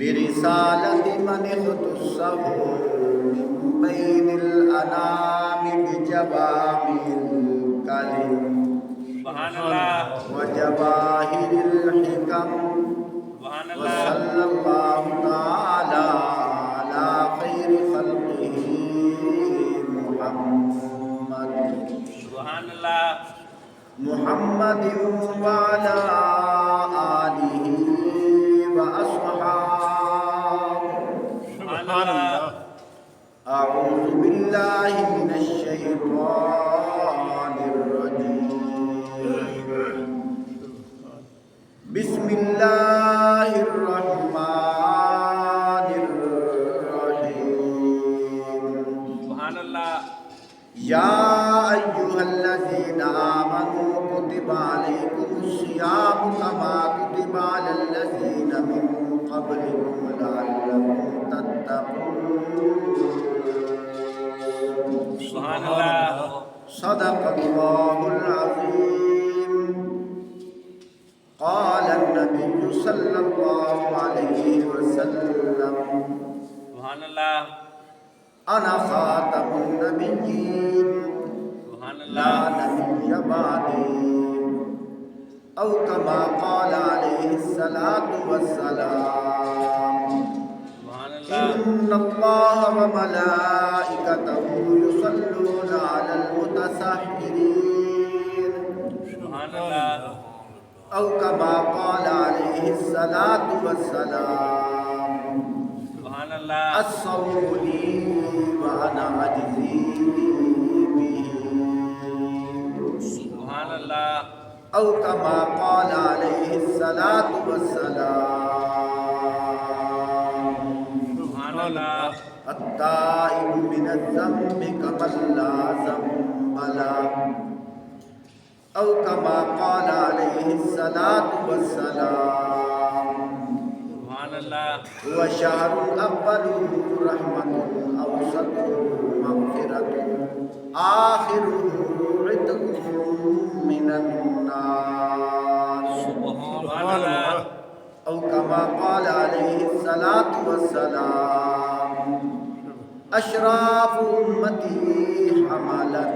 برسالة من اختصه من بين الأنام بجوامع الكلم سبحان اللہ وجواهر الحكم سبحان اللہ وصلى الله تعالى على خير خلقه محمد سبحان اللہ وعلى آله وأصحابه. سبحان اللہ أعوذ بالله من الشيطان الرجيم. بسم الله الرحمن الرحيم. سبحان اللہ يا أيها الذين آمنوا كتب عليكم الصيام كما كتب على الذين من قبلكم لعلكم تتقون. سبحان اللہ صدق الله العظيم. قال النبي صلى الله عليه وسلم سبحان اللہ أنا خاتم النبيين سبحان لا اللہ نبي بعدي أو كما قال عليه الصلاة والسلام. سبحان اللہ إن الله وملائكته يصلون على المتسحرين سبحان اللہ أو كما قال عليه الصلاة والسلام. سبحان اللہ الصوم لي وأنا أجزي به سبحان اللہ أو كما قال عليه الصلاة والسلام. سبحان اللہ التائب من الذنب كمن لا ذنب له أو كما قال عليه الصلاة والسلام. سبحان اللہ هو شهر أوله رحمة أوسطه مغفرة آخره عتق من النار سبحان اللہ أو كما قال عليه الصلاة والسلام. أشراف أمتي حملة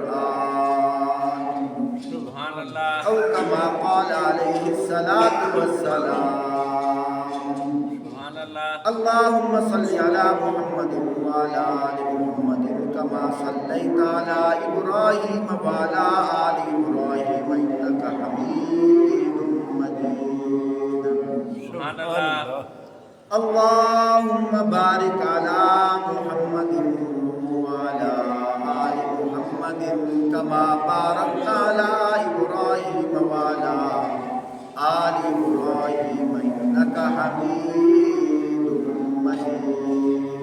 القرآن سبحان اللہ أو كما قال عليه الصلاة والسلام. سبحان اللہ اللهم صل على محمد وعلى آل محمد كما صليت على إبراهيم وعلى آل إبراهيم إنك حميد مجيد. سبحان اللہ اللهم بارك على محمد وعلى آل محمد كما باركت على إبراهيم وعلى آل إبراهيم إنك حميد مجيد.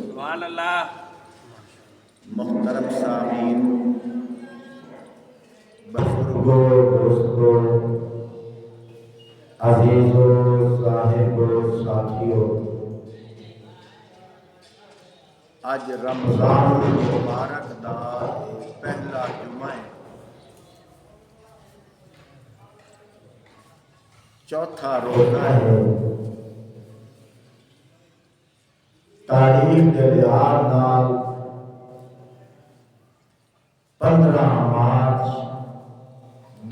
سبحان اللہ محترم سامعین، بزرگوں، دوستوں، عزیزوں، صاحبوں، ساتھیوں، آج رمضان مبارک دا پہلا جمعہ ہے، چوتھا روزہ ہے. تاریخ کے لحاظ نال 15 مارچ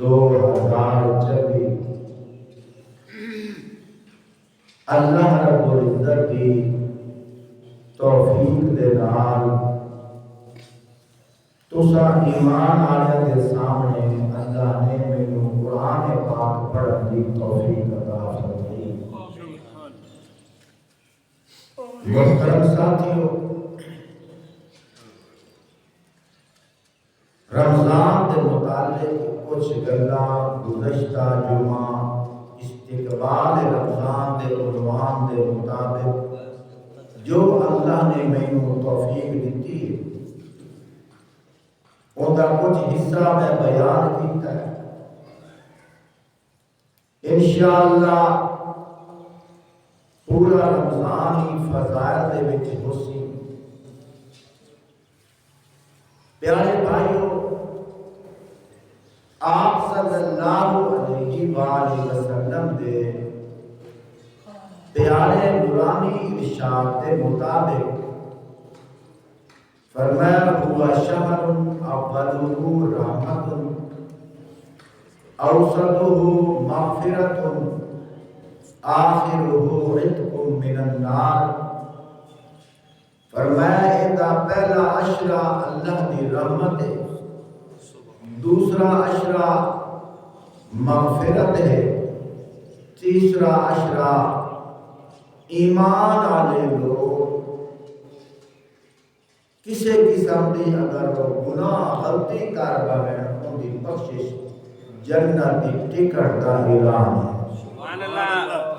2024 اللہ رب العزت کی توفیق دے نال تسا ایمان والے کے سامنے اللہ نے مینوں قرآن پاک پڑھن دی توفیق عطا فرمائی. محترم ساتھیوں، رمضان کے متعلق کچھ گلاں گزشتہ جمعہ استقبال رمضان کے عنوان کے مطابق جو اللہ نے مینوں توفیق دیتی ہے ان کا کچھ حصہ میں بیان کیتا ہے. انشاءاللہ پورا رمضان ہی فضائل دے وچ ہوسی. پیارے بھائیو، آپ صلی اللہ علیہ وآلہ وسلم دے پیارے نورانی ارشاد کے مطابق فرمایا ہوا شہر اولہ رحمت اوسطہ مغفرت آخرہ عتق من النار. فرمایا ادا پہلا عشرہ اللہ دی رحمت ہے، دوسرا عشرہ مغفرت ہے، تیسرا عشرہ ایمان والے لوگ کسی قسم دی اگر وہ گناہ غلطی کر بیٹھے ان کی بخشش جنت دی ٹکٹ دا اعلان ہے. سبحان اللہ.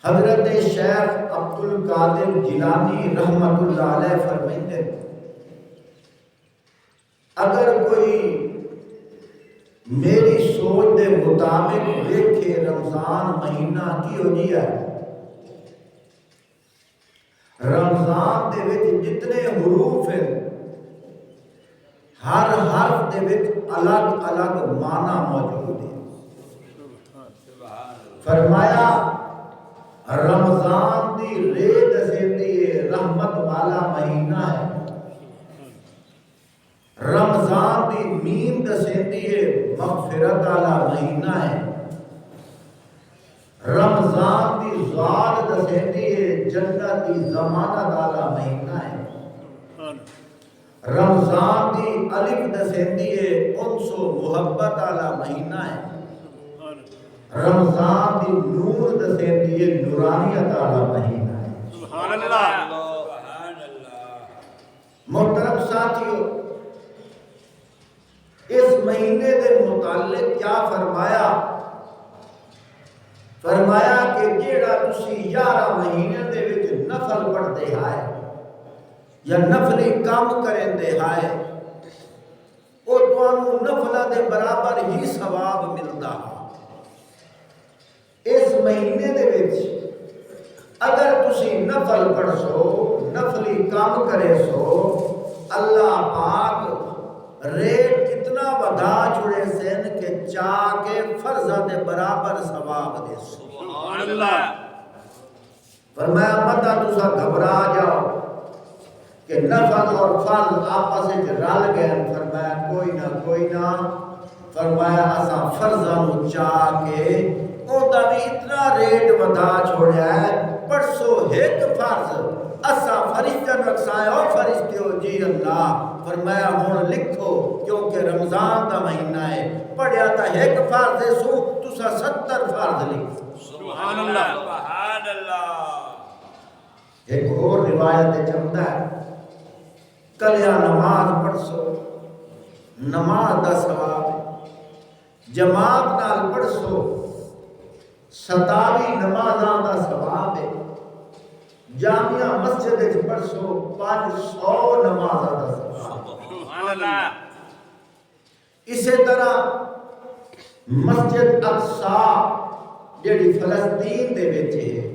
حضرت شیخ عبد القادر جیلانی رحمت اللہ علیہ فرماتے ہیں اگر کوئی میری سوچ دے مطابق دیکھے رمضان مہینہ کی ہو جی ہے، رمضان دے وچ جتنے حروف ہیں ہر حرف دے وچ الگ الگ معنی موجود ہے. فرمایا رمضان دی ریت دسیندی ہے رحمت والا مہینہ ہے، رمضان دی میم دسیندی ہے مغفرت والا مہینہ ہے، رمضان دی زال دسیندی ہے جنت دی ضمانت والا مہینہ ہے، رمضان دی الف دسیندی ہے انس و محبت والا مہینہ ہے، رمضان دی نور دسیندی ہے نورانیت والا مہینہ ہے. سبحان اللہ. محترم ساتھیو، اس مہینے دے متعلق کیا فرمایا؟ فرمایا کہ جیڑا تسی 11 مہینے دے وچ نفل پڑھتے ہائے یا نفلی کام کریں دے ہائے او تانوں نفلہ دے برابر ہی ثواب ملتا ہے. اس مہینے دے وچ اگر تسی نفل پڑھ سو نفلی کام کرے سو اللہ پاک ریٹ اتنا ودا چھڑے سین کہ چاہ کے فرضہ دے برابر ثواب دے سو. سبحان اللہ. فرمایا متا تسا گھبرا جاؤ کہ نفل اور فرض آپس وچ رل گئے. فرمایا کوئی نہ فرمایا اسا فرضاں نوں چاہ کے اوندا بھی اتنا ریٹ ودا چھوڑیا ہے. پرسو ایک فرض اسا فرشتہ رکھسائے او فرشتے ہو جی اللہ. فرمایا ہن لکھو کیونکہ رمضان دا مہینہ ہے پڑھیا تا ایک فرض سو تسا 70 فرض لکھو. سبحان اللہ. سبحان اللہ. ایک اور روایت چمدا ہے کلیا نماز پڑھ سو نماز دا ثواب جماعت نال پڑھ سو 27 نمازاں دا ثواب ہے. جامعہ مسجد وچ پڑھ سو 500 نمازاں دا ثواب. سبحان اللہ. اسی طرح مسجد اقصی جڑی فلسطین دے وچ ہے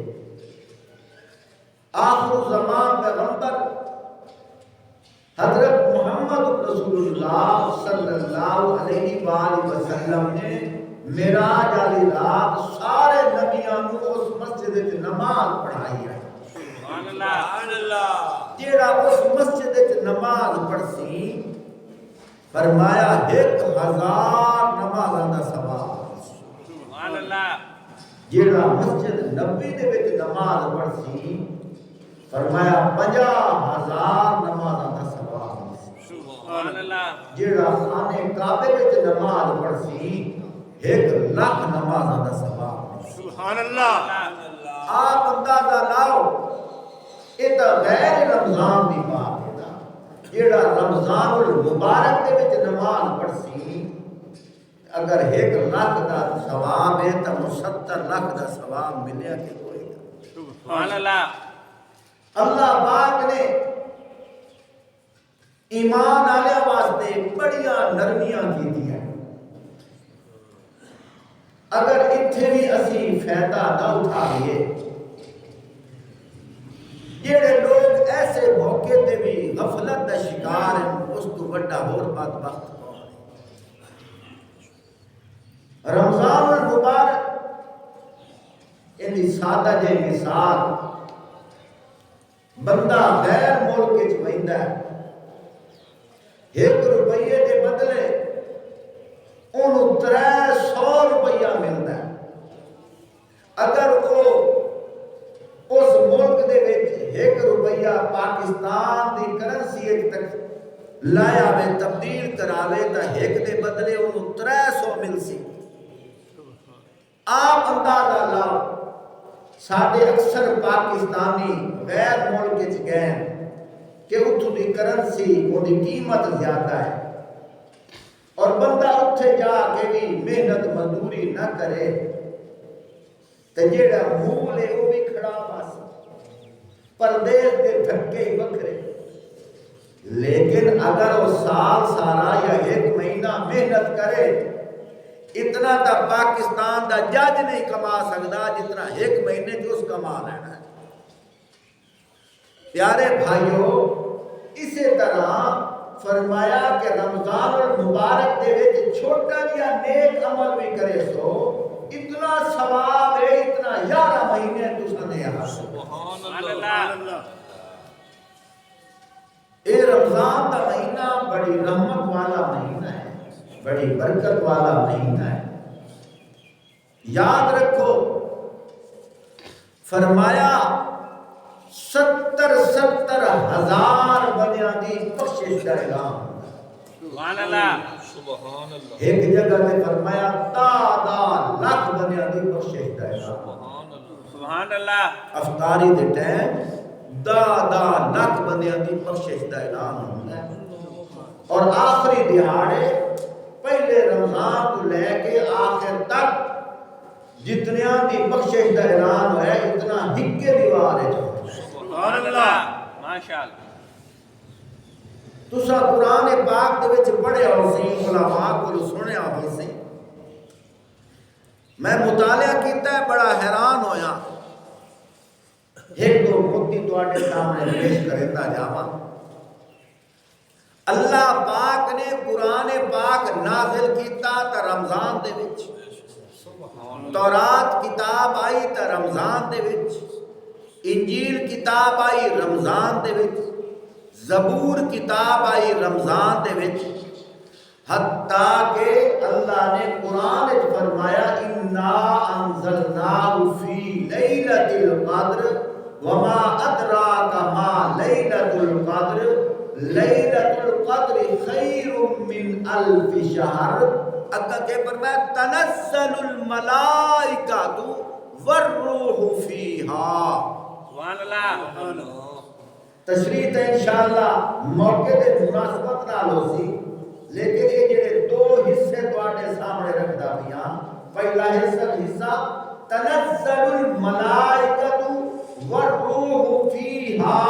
آخر زمان پیغمبر حضرت محمد رسول اللہ صلی اللہ علیہ وآلہ وسلم نے معراج والی رات سارے نبیاں نوں اس مسجد وچ نماز پڑھائی ہے. سبحان اللہ. سبحان اللہ. جیڑا اس مسجد وچ نماز پڑھسی فرمایا 1000 نمازاں دا ثواب. سبحان اللہ. جیڑا مسجد نبی دے وچ نماز پڑھسی فرمایا 50,000 نمازاں دا ثواب. سبحان اللہ. جیڑا خانے کعبے وچ نماز پڑھسی 1,00,000 نمازاں دا ثواب. سبحان اللہ. آپ اندازہ لاؤ یہ تو غیر رمضان دی بات ہے. جیڑا رمضان المبارک دے وچ نماز پڑھسی اگر 1,00,000 دا ثواب ہے تو 70,00,000 دا ثواب ملیا کہ کوئی نہ. سبحان اللہ. اللہ پاک نے ایمان والے واسطے بڑیاں نرمیاں کیتیاں. اگر اتھے بھی اسی فائدہ نہ اٹھائیے جڑے لوگ ایسے موقع تے بھی غفلت دا شکار ہیں اس تو بڑا اور بدبخت کون ہے. رمضان المبارک ان دی سادہ جے مثال بندہ غیر ملک وچ ویندا ہے 1 روپیے دے بدلے انہوں 300 روپیہ ملتا ہے. اگر وہ اس ملک دے وچ 1 روپیہ پاکستان دی کرنسی تک لایا میں تبدیل کراوے تا 1 دے بدلے انہوں 300 مل سی. آپ اندازہ لاؤ ساڑھے اکثر پاکستانی غیر ملک وچ گئے کہ اتھو دی کرنسی ان دی قیمت زیادہ ہے اور بندہ اتھے جا کے بھی محنت مزدوری نہ کرے تو جیڑا مول ہے وہ بھی کھڑا پاس پردیس دے دھکے ہی بکھرے. لیکن اگر وہ سال سارا یا 1 مہینہ محنت کرے اتنا تا پاکستان دا جج نہیں کما سکتا جتنا 1 مہینے جو اس کما لینا ہے. پیارے بھائیوں اسی طرح فرمایا کہ رمضان المبارک دے وچ چھوٹا جیا نیک عمل بھی کرے سو اتنا ثواب ہے اتنا 11 مہینے تساں نے حاصل. سبحان اللہ. اے رمضان دا مہینہ بڑی رحمت والا مہینہ ہے بڑی برکت والا مہینہ ہے. یاد رکھو فرمایا 70 ہزار بندیاں دی بخشش دا اعلان. سبحان اللہ. ایک جگہ تے فرمایا 10 لاکھ بندیاں دی بخشش دا اعلان. سبحان اللہ. افطاری دے ٹائم 10 لاکھ بندیاں دی بخشش دا اعلان ہوندا ہے. اور آخری دہاڑے پہلے رمضان کو لے کے آخر تک جتنیاں دی بخشش دا اعلان ہے اتنا ہکے دیوار ہے. سبحان اللہ. ماشاءاللہ. تسا قرآن پاک دے وچ پڑھیا ہو سی علماء کو سنیا ہو سی. میں مطالعہ کیتا ہے بڑا حیران ہویا. ایک دو موتی تواڈے سامنے پیش کرتا جاواں. اللہ پاک نے قرآن پاک نازل کیتا تا رمضان دے وچ. تورات کتاب آئی تا رمضان دے وچ. انجیل کتاب آئی رمضان دے وچ. زبور کتاب آئی رمضان دے وچ. حتیٰ کہ اللہ نے قرآن وچ فرمایا انا انزلناہ فی لیلۃ القدر وما ادراک ما لیلۃ القدر لیلۃ القدر خیر من الف شہر. اگا کہ فرمایا تنزل الملائکۃ والروح فیہا. سبحان اللہ. تشریح تے انشاءاللہ موقع دے مناسبت نال ہو سی. لیکن یہ جڑے 2 حصے تواڈے سامنے رکھدا پیاں. پہلا حصہ تنزل الملائکۃ والروح فیہا.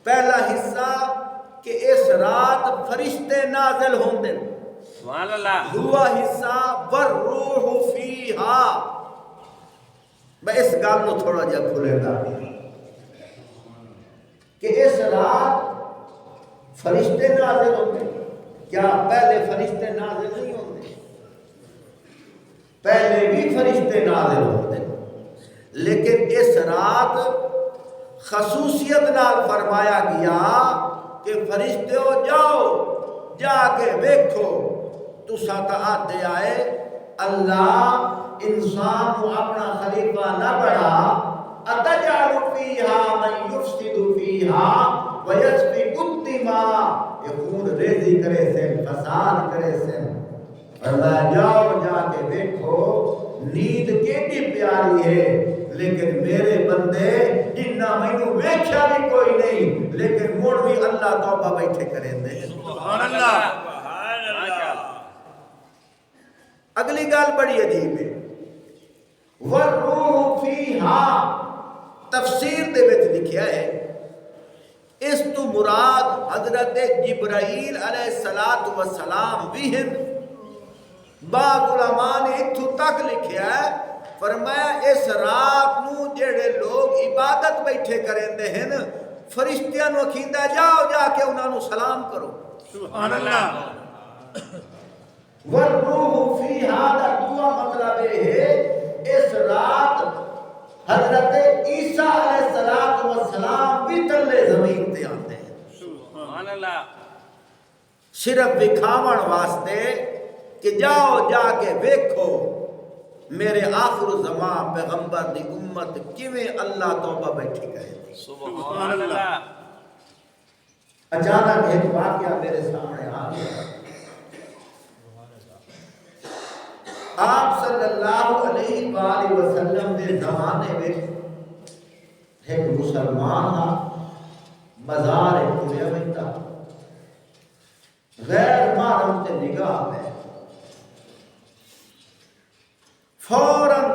پہلا حصہ کہ اس رات فرشتے نازل ہوندے. سبحان اللہ. دوسرا حصہ والروح فیہا. میں اس گل نو تھوڑا جہا کھلے گا کہ اس رات فرشتے نازل ہوتے. کیا پہلے فرشتے نازل نہیں ہوتے؟ پہلے بھی فرشتے نازل ہوتے لیکن اس رات خصوصیت نال فرمایا گیا کہ فرشتے ہو جاؤ جا کے دیکھو. تسا تا آتے آئے اللہ انسان کو اپنا خلیفہ نہ بڑھا. اتجعل فیہا من یفسد فیہا ویسفک الدماء. یہ خون ریزی کرے سے فساد کرے سے. اللہ جاؤ جا کے دیکھو نیند کیٹی پیاری ہے لیکن میرے بندے جنہ مینوں ویکھیا بھی کوئی نہیں لیکن مڑ بھی اللہ توبہ بیٹھے کریں دے. سبحان اللہ. اگلی گل بڑی عجیب ہے. والروح فیہا تفسیر دے وچ لکھیا ہے اس تو مراد حضرت جبرائیل علیہ السلام بھی ہیں. بعض علماء نے اتھو تک لکھیا ہے فرمایا اس رات نو جڑے لوگ عبادت بیٹھے کرندے ہیں فرشتیاں نو کھیندا جاؤ جا کے انہاں نو سلام کرو. سبحان اللہ. والروح فیہا دا دعا مطلب ہے اس رات حضرت عیسیٰ علیہ السلام بھی تلے زمین تے آتے ہیں سبحان اللہ صرف دکھاون واسطے کہ جاؤ جا کے ویکھو میرے آخر زمان پیغمبر دی امت کیویں اللہ توبہ بیٹھی کرے تھی سبحان اللہ اچانک ایک واقعہ میرے سامنے آ گیا آپ صلی اللہ علیہ وآلہ وسلم دے زمانے میں ایک مسلمان تھا بازار پوریا میں تھا غیر محرم تے نگاہ میں فوراً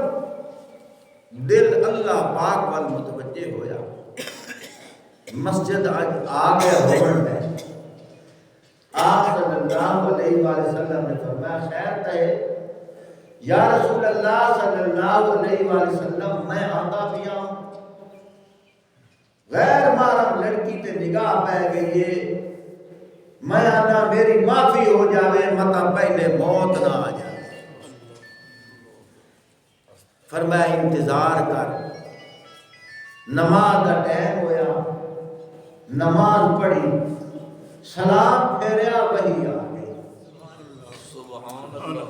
دل اللہ پاک وال متوجہ ہویا مسجد آ گیا ہونے میں آپ صلی اللہ علیہ وآلہ وسلم نے فرمایا خیر تے یا رسول اللہ صلی اللہ علیہ وآلہ وسلم میں آتا بھی ہوں غیر محرم لڑکی تے نگاہ پہ گئی ہے میں آنا میری معافی ہو جاوے متا پہلے موت نہ آ جائے فرمایا انتظار کر نماز کا ٹائم ہویا نماز پڑھی سلام پھیریا وہی آ گئی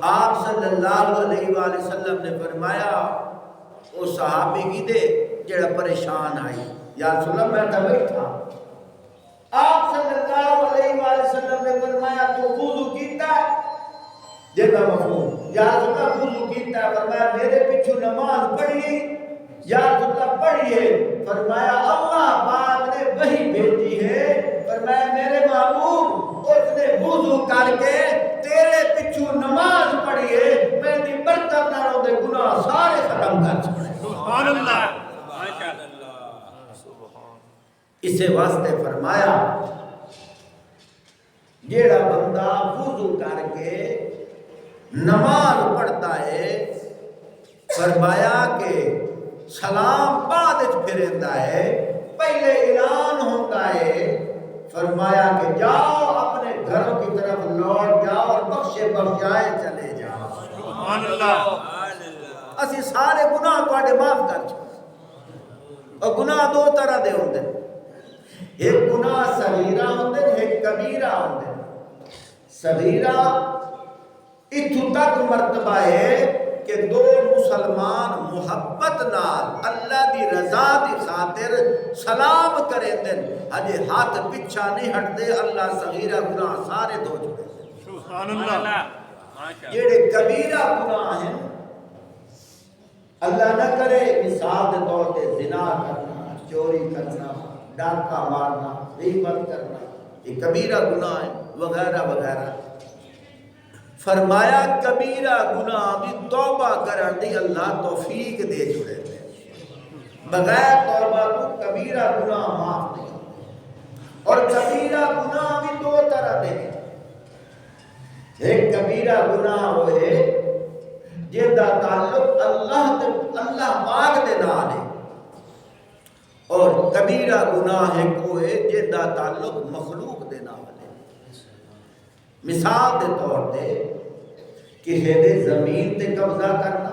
آپ صلی اللہ علیہ وآلہ وسلم نے فرمایا وہ صحابی کی دے جڑا پریشان آئی یا رسول اللہ میں تھا بیٹھا آپ صلی اللہ علیہ وآلہ وسلم نے فرمایا تو وضو کیتا ہے جیتا مفہوم یا رسول اللہ وضو کیتا ہے فرمایا میرے پیچھے نماز پڑھی یا رسول اللہ پڑھیے فرمایا اللہ پاک نے وہی بھیجی ہے فرمایا میرے محبوب اس نے وضو کر کے تیرے پیچھے نماز پڑھی ہے میں دی برتر ناروں دے گناہ سارے ختم کر چھوڑے سبحان اللہ ماشاءاللہ اسے واسطے فرمایا جیڑا بندہ وضو کر کے نماز پڑھتا ہے فرمایا کہ سلام بعد پھریندا ہے پہلے اعلان ہوتا ہے فرمایا کہ جاؤ اپنے گھروں کی طرف لوٹ جاؤ اور بخشے بخشائے چلے جاؤ سبحان اللہ اسی سارے گناہ تواڈے معاف کر چھوڑے اور گناہ دو طرح دے ہوندے ایک گناہ صغیرہ ہوندے ایک کبیرہ ہوندے صغیرہ اتھو تک مرتبہ ہے کہ دو مسلمان محبت نال اللہ دی رضا دی خاطر سلام کریں دن ہجے ہاتھ پچھا نہیں ہٹ دے اللہ صغیرہ گناہ سارے دو چھوڑے سبحان اللہ ماشاءاللہ جیڑے کبیرہ گناہ ہیں اللہ نہ کرے مثال دے طور تے زنا کرنا چوری کرنا ڈاکہ مارنا غیبت کرنا یہ کبیرہ گناہ ہے وغیرہ وغیرہ فرمایا کبیرہ گناہ دی توبہ کرن دی اللہ توفیق دے چھوڑے بغیر توبہ تو کبیرہ گناہ معاف نہیں اور کبیرہ گناہ بھی دو طرح دے ایک کبیرہ گناہ ہوئے جن دا تعلق اللہ پاک دے نال ہے اور کبیرہ گناہ ہے کوئے جن دا تعلق مخلوق دے نال ہے مثال دے طور تے کسی دے زمین تے قبضہ کرنا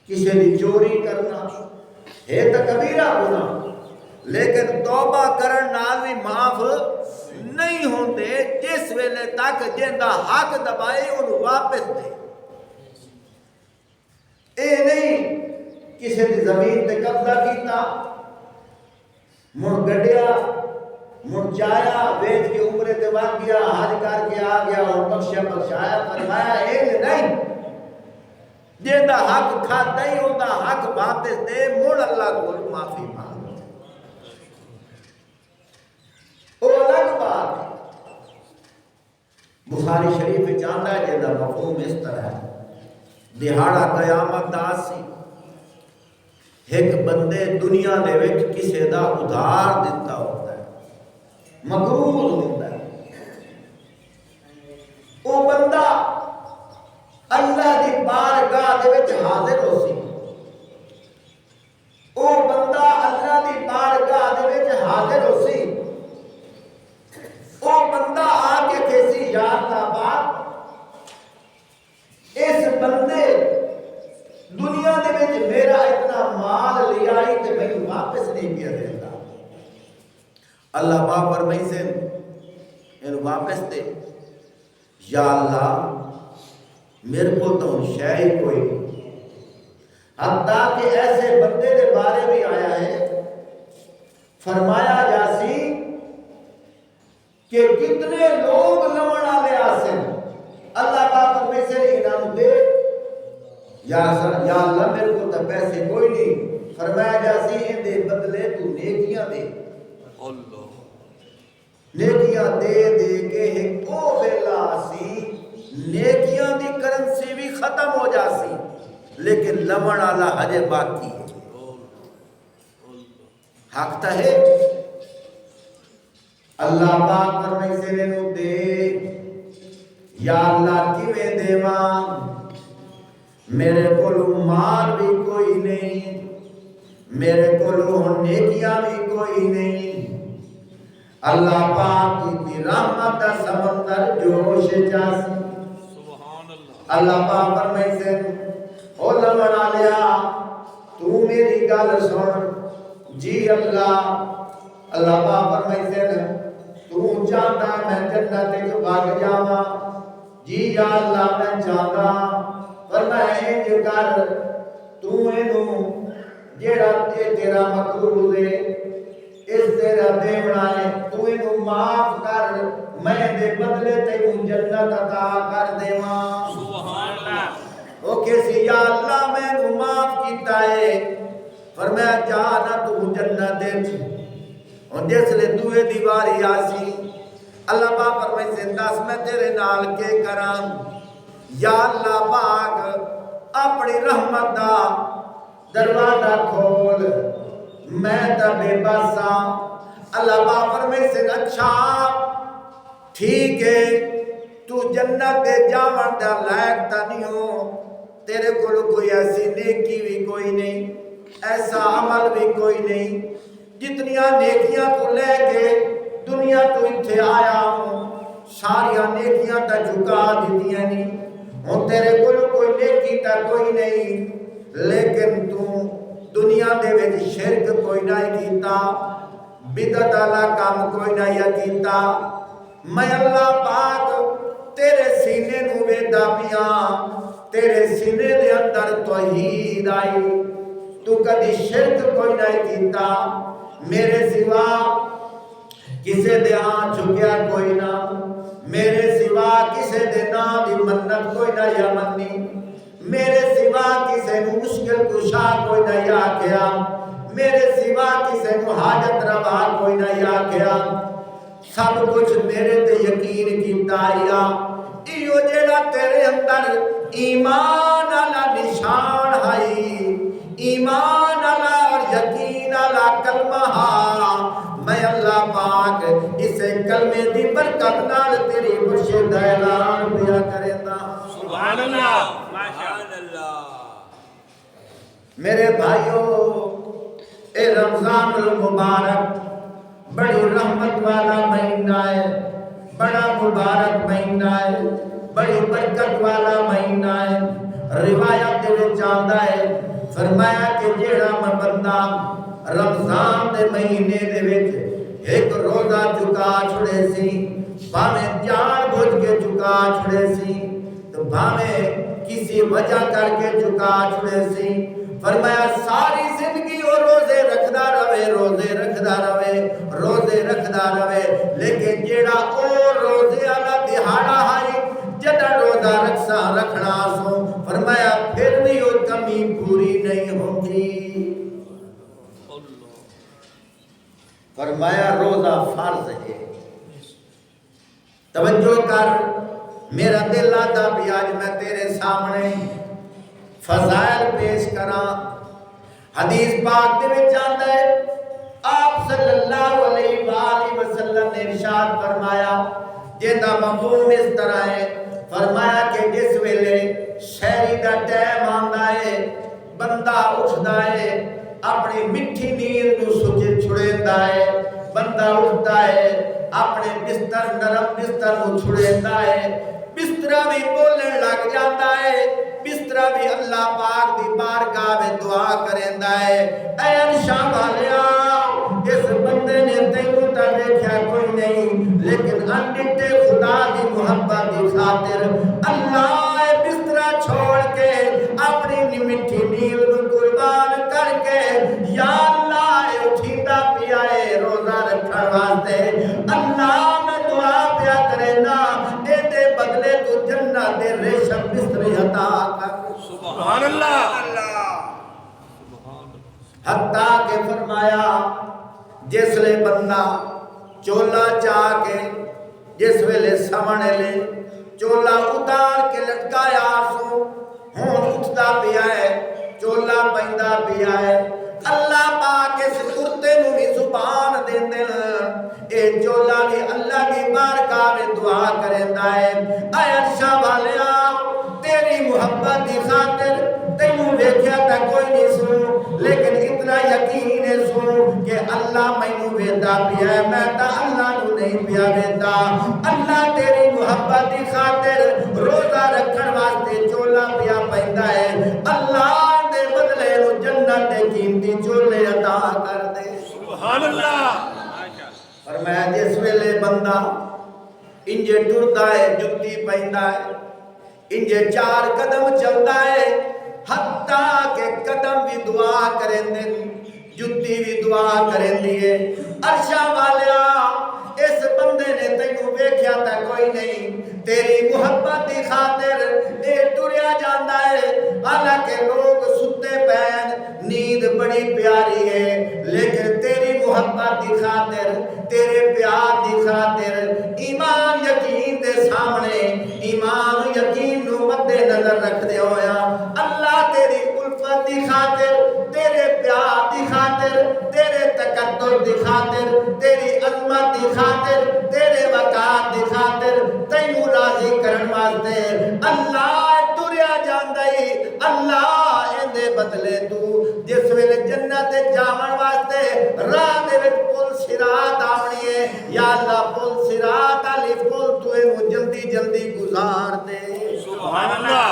کسی دی چوری کرنا ہے تو کبیرہ گناہ لیکن توبہ کرن نال بھی معاف نہیں ہوندے جس ویلے تک جن دا حق دبائے انہوں واپس دے اے نہیں کسی دی زمین تے قبضہ کیتا مڑ گڈیا مڑ چایا بیچ کے عمرے تے وان گیا حج کر کے آ گیا اور بخشایا فرمایا اے نہیں جے دا حق کھاتا ہی ہوتا حق واپس دے مڑ اللہ کو معافی مانگ او الگ بات بخاری شریف میں جانتا ہے جے دا مفہوم اس طرح ہے دہاڑا قیامت دا سی ایک بندے دنیا دے وچ کسے دا ادھار دیتا ہوتا ہے مقروض ہوتا ہے او بندہ اللہ دی بارگاہ دے وچ حاضر ہو سی او بندہ اللہ دی بارگاہ دے وچ حاضر ہو سی او بندہ آ کے کسی یا اللہ پاک اللہ پاک فرمائی سے ان واپس دے یا اللہ میرے کو تو شے ہی کوئی نہیں، حتیٰ کہ ایسے بندے دے بارے بھی آیا ہے فرمایا جاسی کہ کتنے لوگ لمن آلے آسن اللہ پاک فرمائی سے انعام دے یا اللہ میرے کو تو پیسے کوئی نہیں، فرمایا جاسی ان دے بدلے تو نیکیاں دے، نیکیاں دے دے کے ایک او ویلا سی نیکیاں دی کرنسی بھی ختم ہو جاسی لیکن لمن آلا ہجے باقی ہے، حق تا ہے اللہ پاک فرمائی سے نو دے یا اللہ کیویں دیواں میرے کولو مال بھی کوئی نہیں، میرے کولو نیکیاں بھی کوئی نہیں، اللہ پاک کی رحمت دا سمندر جوش جاسی، اللہ پاک فرمائی سے او لمن آلیا تو میری گل سن جی اللہ، اللہ پاک فرمائی سے تو چاہتا میں جنت وچ بھاگ جاواں جی یا اللہ میں چاہتا فرمایا انج کر تو اینو جیڑا تیرا مقروض ہے اس تیرا دیونا ہے تو اینو معاف کر میں دے بدلے تینوں جنت عطا کر دیواں سبحان اللہ، او کیسی یا اللہ میں اینو معاف کیتا ہے فرمایا جا نہ تو جنت وچ اور جس لے دوے دیواری آسی اللہ پاک فرمائے سے دس میں تیرے نال کے کراں یا اللہ پاک اپنی رحمت دا دروازہ کھول میں تا بے بس ہاں، اللہ پاک فرمائے سے اچھا ٹھیک ہے تو جنت دے جاون دا لائق تا نہیں ہو، تیرے کول کوئی ایسی نیکی بھی کوئی نہیں، ایسا عمل بھی کوئی نہیں، جتنیاں نیکیاں تو لے کے دنیا تو اتھے آیا ہوں ساریاں نیکیاں تا چکا دیتیاں نہیں، ہوں تیرے کول کوئی نیکی تا کوئی نہیں، لیکن تو دنیا دے وچ شرک کوئی نہیں کیتا، بدعت والا کام کوئی نہیں کیتا، میں اللہ پاک تیرے سینے نو ویدا پیاں، تیرے سینے دے اندر توحید آئی، تو کدی شرک کوئی نہیں کیتا، میرے سوا کسے دے ہاں جھکیا کوئی نہ، میرے سوا کسے دے نا دی منت کوئی نہ یا منی، میرے سوا کسے نو مشکل کشا کوئی نہ یا کیا، میرے سوا کسے نو حاجت روا کوئی نہ یا کیا، سب کچھ میرے تے یقین کیتا یا ایو جیڑا تیرے اندر ایمان علا نشان ہے، ایمان علا اور یقین علا کلمہ ہا، میں اللہ پاک اسے کلمے دی برکت نال تیری مرشد اعلان پیا کرے تا سبحان اللہ سبحان اللہ۔ میرے بھائیو اے رمضان المبارک بڑی رحمت والا مہینہ ہے، بڑا مبارک مہینہ ہے، بڑی برکت والا مہینہ ہے، روایت دے وچ آندا ہے فرمایا کہ جیڑا میں بندہ رمضان دے مہینے دے وچ ایک روزہ چکا چھڑے سی، بھاویں جان بوجھ کے چکا چھڑے سی تو بھاویں کسی وجہ کر کے چکا چھڑے سی، فرمایا ساری زندگی وہ روزے رکھدا رہے، روزے رکھدا رہے، روزے رکھدا رہے، لیکن جیڑا او روزے والا دہاڑا ہے جدا روزہ رکھنا سو فرمایا پھر بھی وہ کمی پوری نہیں ہوگی، فرمایا روزہ فرض ہے۔ توجہ کر میرا دل آتا بھی آج میں تیرے سامنے فضائل پیش کراں، حدیث پاک دے وچ آندا ہے آپ صلی اللہ علیہ وآلہ وسلم نے ارشاد فرمایا جیندہ مفہوم اس طرح ہے، فرمایا کہ جس ویلے شہری دا ٹائم آندا ہے بندہ اٹھدا ہے اپنی مٹھی نیند نو سجے چھڑیندا ہے، بندہ اٹھتا ہے اپنے بستر نرم بستر نو چھڑیندا ہے، بسترہ بھی بولن لگ جاتا ہے، بسترہ بھی اللہ پاک دی بارگاہ میں دعا کریندا ہے، اے انشاء والیا اس بندے نے تینوں تا دیکھا کوئی نہیں، لیکن انڈٹے خدا دی محبت دی خاطر اللہ بسترا چھوڑ کے اپنی مٹھی نیند نو قربان کر کے یا اللہ اٹھیتا پیا ہے روزہ رکھن واسطے، اللہ میں دعا پیا کرے نا اے دے بدلے تو جنت دے ریشم بستر عطا کر سبحان اللہ حتیٰ کہ فرمایا جس لے بندہ چولا چاہ کے جس ویلے سمنے لے چولا اتار کے لٹکایا سو ہون اٹھتا پیا ہے چولا پہندا پیا ہے، اللہ پاک اس کرتے نو بھی زبان دین دین اے چولا بھی اللہ کی بارگاہ میں دعا کریندا ہے، اے عرشاں والیا تیری محبت دی خاطر تینوں ویکھیا تا کوئی نہیں سو، لیکن اتنا یقین ہے سو کہ اللہ مینوں ویندا پیا ہے، میں تا اللہ نو نہیں پیا ویندا، اللہ تیری محبت دی خاطر روزہ رکھن واسطے چولا پیا پیندا ہے، اللہ دے بدلے نو جنت دے قیمتی چولے عطا کر دے سبحان اللہ فرمایا جس ویلے بندہ انجے ٹردا ہے جُتی پیندا ہے انجے چار قدم چلدا ہے حتیٰ کہ قدم بھی دعا کریں دیں جُتی بھی دعا کریں دیئے، عرشاں والیا اس بندے نے تینوں ویکھیا تا کوئی نہیں، تیری محبت دی خاطر اے ٹریا جاندا ہے، حالانکہ لوگ ستے پین نیند بڑی پیاری ہے، لیکن تیری محبت دی خاطر تیرے پیار دی خاطر ایمان یقین دے سامنے ایمان یقین نو مد نظر رکھ دے ہویا اللہ تیری الفت دی خاطر تیرے پیار دی خاطر تیرے تقدر دی خاطر تیری عظمت دی خاطر تیرے وقار دی خاطر تینوں راضی کرن واسطے اللہ تریا جاندائی، اللہ اندے بدلے تو جس ویلے جنت جاون واسطے راہ دے وچ پل صراط آونی ہے یا اللہ پل صراط علی پل تو اینو جلدی جلدی گزار دے سبحان اللہ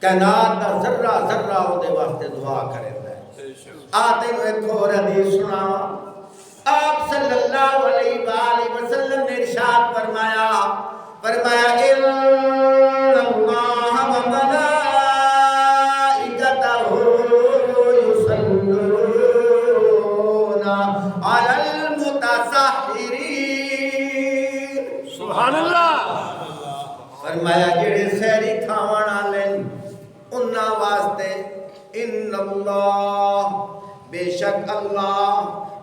کائنات دا ذرہ ذرہ او دے واسطے دعا کریندا ہے۔ آتے نو ایک اور حدیث سناواں، آپ صلی اللہ علیہ وآلہ وسلم نے ارشاد فرمایا ان اللہ و ملائکتہ یصلون علی المتسحرین، سبحان اللہ فرمایا جڑے سحری کھاون والے انہاں واسطے ان اللہ بے شک اللہ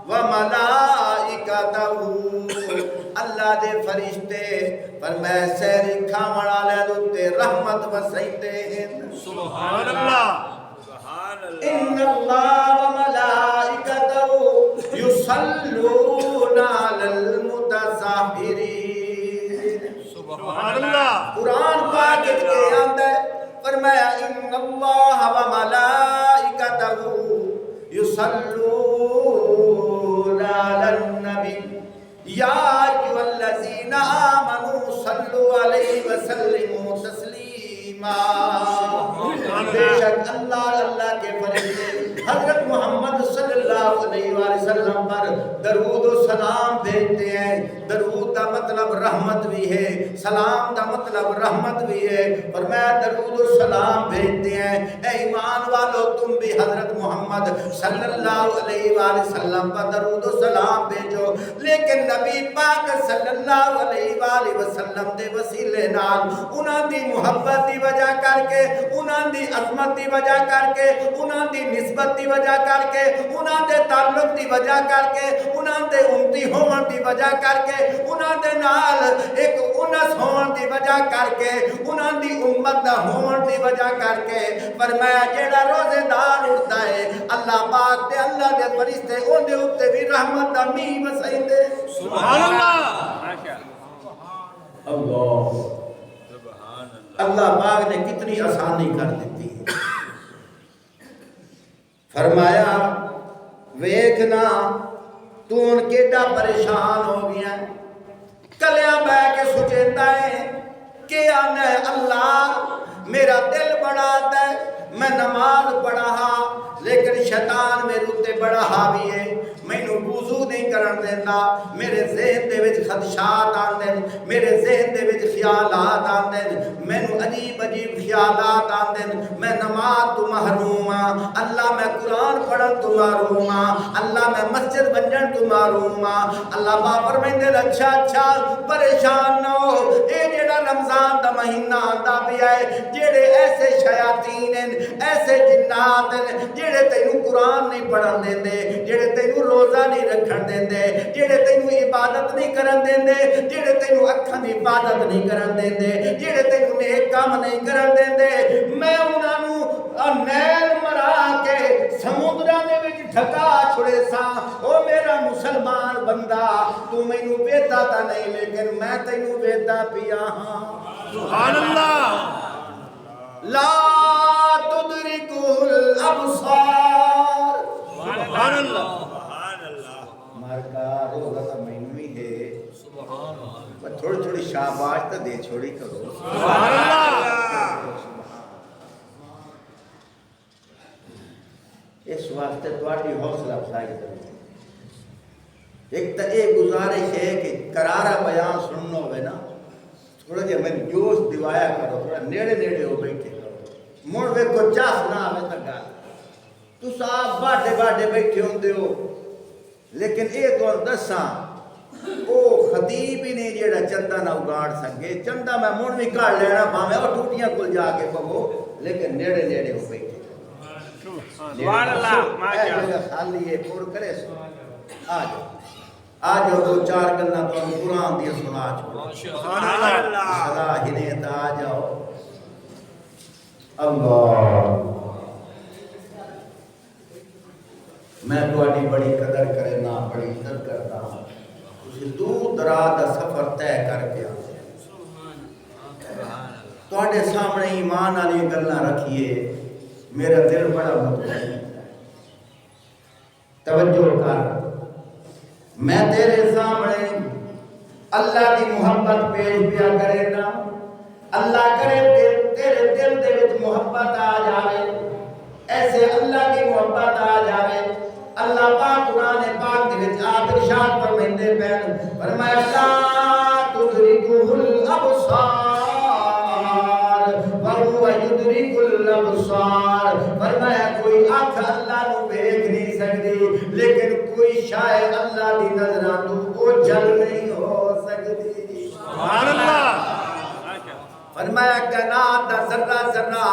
و ملائکتہ اللہ دے فرشتے فرمایا سحری کھاون والے تے رحمت وسیندے ہیں سبحان اللہ ان اللہ و ملائکتہ یصلون علی المتسحرین، سبحان اللہ قرآن پاک کے آندا ہے فرمایا ان اللہ و ملائکتہ یصلون علی النبی یا ایھا الذین آمنوا صلوا علیہ وسلموا تسلیما، بے شک اللہ کے فرشتے حضرت محمد صلی اللہ علیہ وآلہ وسلم پر درود و سلام بھیجتے ہیں، درود کا مطلب رحمت بھی ہے، سلام کا مطلب رحمت بھی ہے، فرمایا درود و سلام بھیجتے ہیں، اے ایمان والو تم بھی حضرت محمد صلی اللہ علیہ وآلہ وسلم پر درود و سلام بھیجو، لیکن نبی پاک صلی اللہ علیہ وآلہ وسلم دے وسیلے نال انہاں دی محبت دی وجہ کر کے انہاں دی عظمت دی وجہ کر کے انہاں دی نسبت دی وجہ کر کے انہاں دے تعلق دی وجہ کر کے انہاں دے امتی ہون دی وجہ کر کے انہاں دے نال ایک انس ہون دی وجہ کر کے انہاں دی امت دا ہون دی وجہ کر کے فرمایا جیڑا روزے دار اٹھتا ہے اللہ پاک تے اللہ دے فرشتے اون دے اوتے بھی رحمت دا میہ وسیندے سبحان اللہ اللہ پاک نے کتنی آسانی کر دیتی ہے، فرمایا ویکھنا تو ان کیڈا پریشان ہو گیا کلیاں بہ کے سوچتا ہے کہ آنا ہے اللہ میرا دل بڑا آتا ہے میں نماز پڑھا لیکن شیطان میرے تے بڑا حاوی ہے، مینوں وضو نہیں پڑھن دینا میرے ذہن دے وچ خدشات آندے میرے ذہن دے وچ خیالات آندے مینوں عجیب عجیب خیالات آندے میں نماز تو محروم ہاں اللہ میں قرآن پڑھن تو محروم ہاں اللہ میں مسجد بنجن تو محروم ہاں اللہ باپ فرمائندے اچھا پریشان نہ ہو اے جڑا رمضان دا مہینہ آندا پیا ہے جڑے ایسے شیاطین ہیں ایسے جنات ہیں جڑے تینوں قرآن نہیں پڑھن دیندے جڑے تینوں روزہ نہیں رکھن دیندے جڑے تینوں عبادت نہیں کرن دیندے جڑے تینوں اکھاں دی عبادت نہیں کرن دیندے جڑے تینوں نیک کام نہیں کرن دیندے میں انہاں نوں نیل مرا کے سمندراں دے وچ ڈھکا چھڑے سا او میرا مسلمان بندہ تو مینوں ویدا تا نہیں لیکن میں تینوں ویدا پیا ہاں سبحان اللہ لا تدرکہ الابصار سبحان اللہ سبحان اللہ مارکا روزہ تا مینوں ہی ہے پر تھوڑی تھوڑی شاباش تا دے چھوڑی کرو سبحان اللہ اس واسطے تواڈی حوصلہ افزائی ضروری ایک تو یہ گزارش ہے کہ کرارا بیان سننا ہوئے نا تھوڑا جہاں میں جوش دیوایا کرو تھوڑا نیڑے نیڑے ہو بیٹھے کرو مڑ وے کو چاس نہ آوے تا گل تو صاحب باڈے بیٹھے ہوندے ہو لیکن اے تو دساں او خطیب ہی نہیں جیڑا چندہ نہ اگاڑ سکے چندہ میں مڑ بھی کاڑ لینا پاویں او ٹوٹیاں کل جا کے پو لیکن نیڑے نیڑے ہو بیٹھے سبحان اللہ ماشاءاللہ خالی ہے پور کرے سو آج دو چار گلاں تو قرآن دی سنا چھوڑو سبحان اللہ صلاح ہدایت آ جاؤ اللہ میں تواڈی بڑی قدر کرنا بڑی عزت کرتا ہوں تسی دور دراز دا سفر طے کر کے آئے تواڈے سامنے ایمان والی گلاں رکھیے میرا دل بڑا مطمئن توجہ کر میں تیرے سامنے اللہ دی محبت پیش پیا کرے نا اللہ کرے تیرے دل دے وچ محبت آ جاوے ایسے اللہ کی محبت آ جاوے اللہ پاک قرآن پاک دے وچ آپ ارشاد فرماندے پین فرمایا لا تدرکہ الابصار وہو یدرک الابصار فرمایا کوئی آنکھ اللہ نو دیکھ نہیں سکتی لیکن کوئی شاید اللہ دی نظراں تو اوجھل نہیں ہو سکتی سبحان اللہ فرمایا کائنات دا ذرہ ذرہ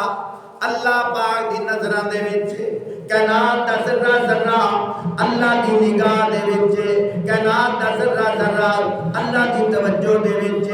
اللہ پاک دی نظراں دے وچ کائنات دا ذرہ ذرہ اللہ دی نگاہ دے وچ کائنات دا ذرہ ذرہ اللہ دی توجہ دے وچ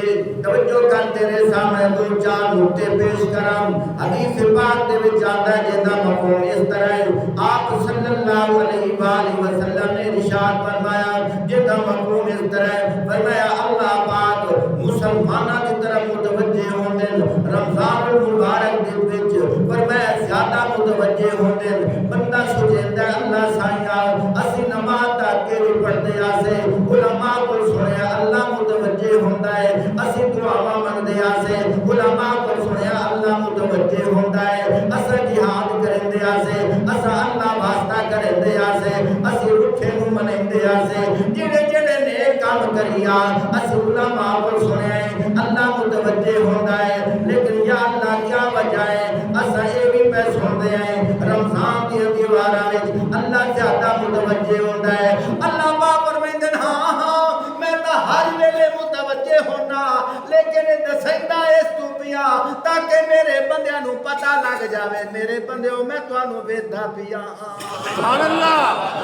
توجہ کر تیرے سامنے دو چار نقطے پیش کراں حدیث پاک دے وچ آندا ہے جدا مفہوم اس طرح ہے آپ صلی اللہ علیہ وآلہ وسلم نے ارشاد فرمایا جدا مفہوم اس طرح ہے فرمایا اللہ پاک مسلماناں دی طرف متوجہ ہوندے رمضان المبارک دے وچ فرمایا زیادہ متوجہ ہوندے بندہ سوچدا اللہ سائیا اسی نماز تک کے بھی پڑھتے آسے علماء کو سنیا اللہ متوجہ ہوندا ہے اسی دعاواں منگدے آسے علماء کو سنیا اللہ متوجہ ہوندا ہے اسا جہاد کریندے آسے اسا اللہ واسطہ کریندے آسے اسی رکھے نوں منیندے آسے جڑے جڑے نیک کام کریا اسی علماء کو سنیا ہے اللہ متوجہ ہوندا ہے لیکن یا اللہ کیا وجہ ہے اسا اے بھی پہ سنتے ہیں رمضان دی دیواراں وچ اللہ زیادہ متوجہ ہوندا ہے اللہ پاک فرماندے ہاں میں تا ہر ویلے متوجہ ہونا لیکن دسیندا اس تو پیا تاکہ میرے بندیاں نوں پتہ لگ جاوے میرے بندیو میں تانوں ویدا پیا سبحان اللہ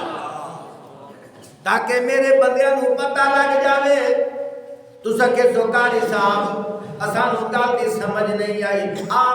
تاکہ میرے بندیاں نوں پتہ لگ جاوے تساں کہ سوکاری صاحب اسانو گل دی سمجھ نہیں آئی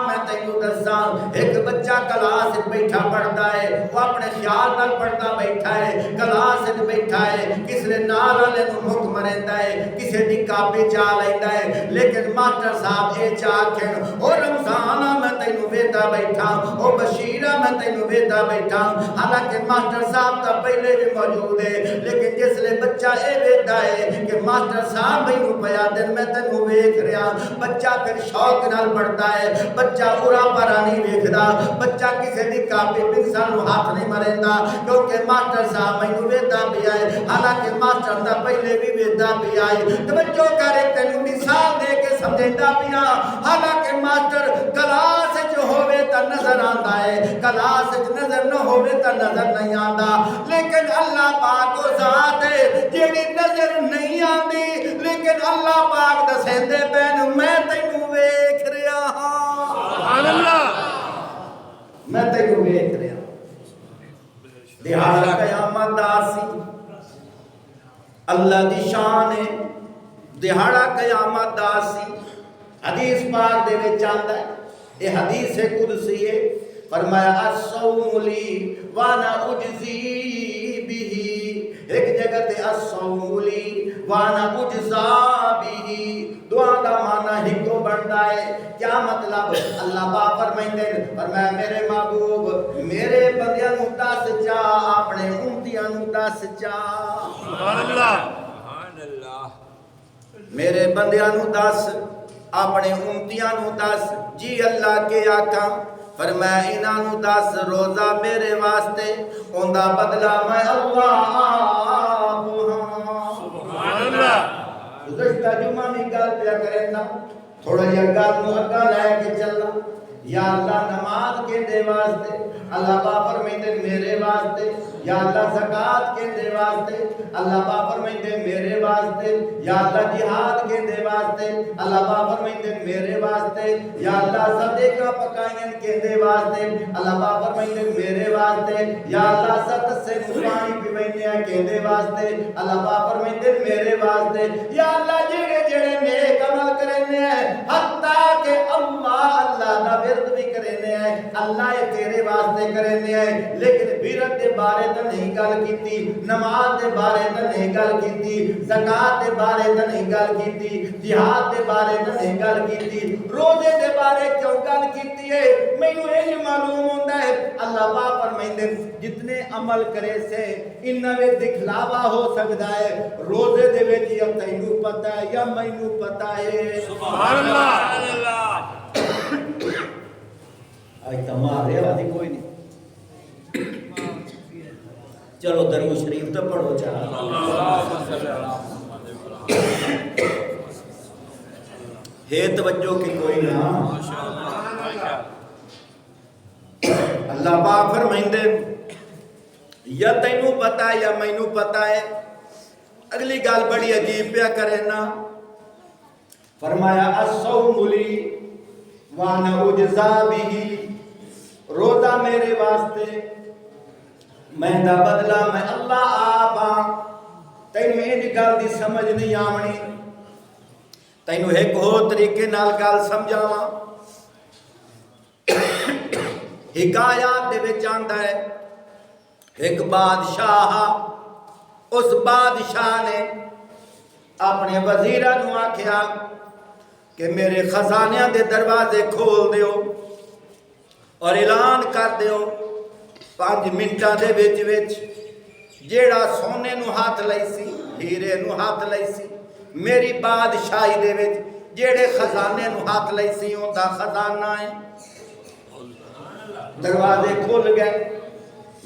میں تینوں دساں ایک بچہ کلاس وچ بیٹھا پڑھدا ہے وہ اپنے خیال نال پڑھدا بیٹھا ہے کلاس وچ بیٹھا ہے کسے نال والے نوں حکم رہندا ہے کسے دی کاپی چا لیندا ہے لیکن ماسٹر صاحب اے چاکھن او رمضان میں تینوں ویدا بیٹھا او بشیرہ میں تینوں ویدا بیٹھا حالانکہ ماسٹر صاحب تا پہلے بھی موجود ہے لیکن جس لے بچہ اے ویدا ہے کہ ماسٹر صاحب مینوں پیا دن میں تینوں ویکھ رہا بچہ پھر شوق نال پڑھتا ہے بچہ اورا پرا نہیں ویکھدا بچہ کسے دی کاپی پنسل نوں ہاتھ نہیں مریندا کیونکہ ماسٹر صاحب مینوں ویدا پیا ہے حالانکہ ماسٹر دا پہلے بھی ویدا پیا ہے توجہ کرے تینوں مثال دے کے سمجھدا پیا حالانکہ ماسٹر کلاس وچ ہوے تا نظر آندا ہے کلاس وچ نظر نہ ہوے تا نظر نہیں آندا لیکن اللہ پاک کو ذات ہے جیڑی نظر نہیں آندی لیکن اللہ پاک دسیندے پین میں تینوں ویکھ رہا ہاں سبحان اللہ میں تینوں ویکھ رہا دہاڑا قیامت آسی اللہ دی شان ہے دہاڑا قیامت آسی حدیث پاک دے وچ آندا ہے یہ حدیث قدسی ہے فرمایا الصوم لی وانا اجزی بھی ایک جگہ تے الصوم لی وانا اجزا بھی دعا دا معنی ہکو بنتا ہے کیا مطلب اللہ پاک فرمائندے فرمایا میرے محبوب میرے بندیاں نوں دس چا اپنے امتیاں نوں دس چا سبحان اللہ سبحان اللہ میرے بندیاں نوں دس اپنے امتیاں نوں دس جی اللہ کے آقا فرمایا انہاں نوں دس روزہ میرے واسطے اوندا بدلہ میں اللہ آپ ہاں سبحان اللہ گزشتہ جمعہ میں گل پیا کریں نا تھوڑا یہ گل نو اگا لے کے چلنا یا اللہ نماز کے دے واسطے اللہ پاک فرمائندے میرے واسطے یا اللہ زکات کے دے واسطے اللہ پاک فرمائندے میرے واسطے یا اللہ جہاد کے دے واسطے اللہ پاک فرمائندے میرے واسطے یا اللہ صدقہ پکائیں کے دے واسطے اللہ پاک فرمائندے میرے واسطے یا اللہ ست سے پانی پیوینے کے دے واسطے اللہ پاک فرمائندے میرے واسطے یا اللہ جڑے جڑے نیک عمل کرنے ہیں حتیٰ کہ اللہ دا ورد بھی کرنے ہیں اللہ یہ تیرے واسطے کرنے ہیں لیکن بیرت دے بارے تے نہیں گل کیتی نماز دے بارے تے نہیں گل کیتی زکات دے بارے تے نہیں گل کیتی جہاد دے بارے تے نہیں گل کیتی روزے دے بارے کیوں گل کیتی ہے مینوں یہ معلوم ہوندا ہے اللہ پاک فرمائندے جتنے عمل کرے سے انہاں وچ دکھلاوا ہو سکدا ہے روزے دے وچ یا تینوں پتہ ہے یا مینوں پتہ ہے سبحان اللہ آج تمہارے آدھی کوئی نہیں چلو درود شریف تو پڑھو چاہا ہے توجہ کی کوئی نہ اللہ پاک فرمائندے یا تینوں پتہ ہے یا مینوں پتہ ہے اگلی گل بڑی عجیب پیا کرے نا فرمایا الصوم لی وانا اجزا بھی روزہ میرے واسطے میں دا بدلہ میں اللہ آپ ہاں تینوں انج گل دی سمجھ نہیں آونی تینوں ایک ہو طریقے نال گل سمجھاواں حکایات دے وچ آندا ہے ایک بادشاہ اس بادشاہ نے اپنے وزیراں نوں آکھیا کہ میرے خزانیاں دے دروازے کھول دیو اور اعلان کر دیو 5 منٹاں دے وچ وچ جیڑا سونے نو ہاتھ لئی سی ہیرے نو ہاتھ لئی سی میری بادشاہی دے وچ جیڑے خزانے نو ہاتھ لئی سی اوندا خزانہ ہے دروازے کھل گئے